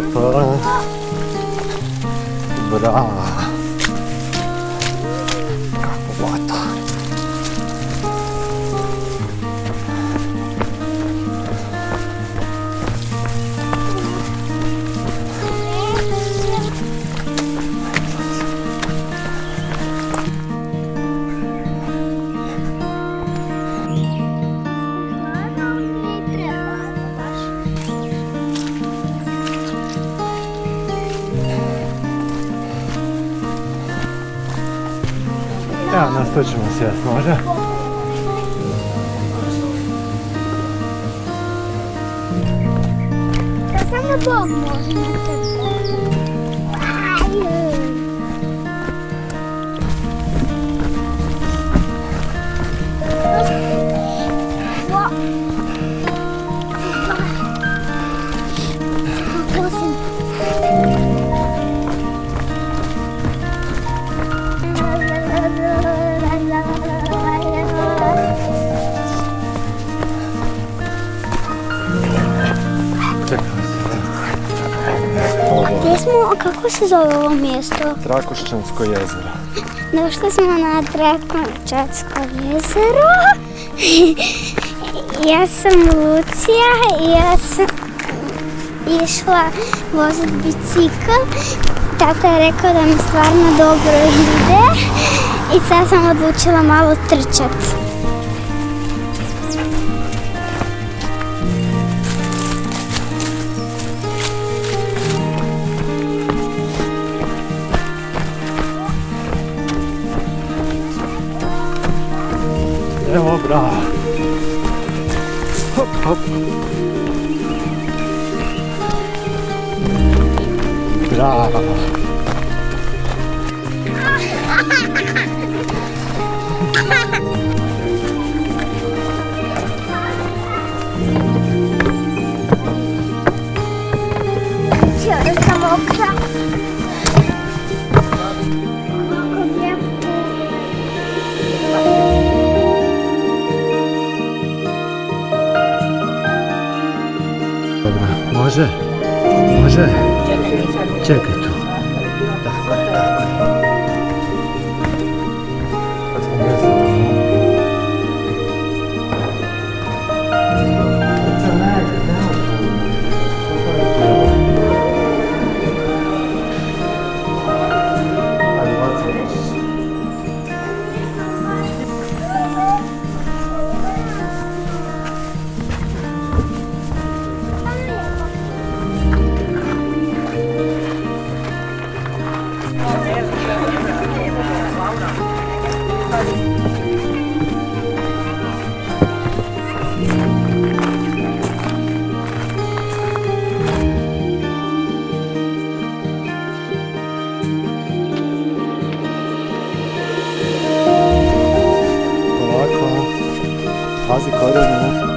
blato. Bra. Kako blato. Evo nas, tu ćemo sjest, može? Da samo Bog može na sebe. Gdje smo, kako se zove ovo mjesto? Trakošćansko jezero. Došli smo na Trakošćansko jezero. Ja sam Lucija i ja sam išla voziti bicikl. Tata je rekao da mi stvarno dobro ide i sad sam odlučila malo trčati. Evo, bravo. Hop, hop. Bravo. Cijela sam mokra. Dobro, može? Može? Čekaj tu. Tako je, tako je. Sad smo mjesto. Polako. Pazi korijene.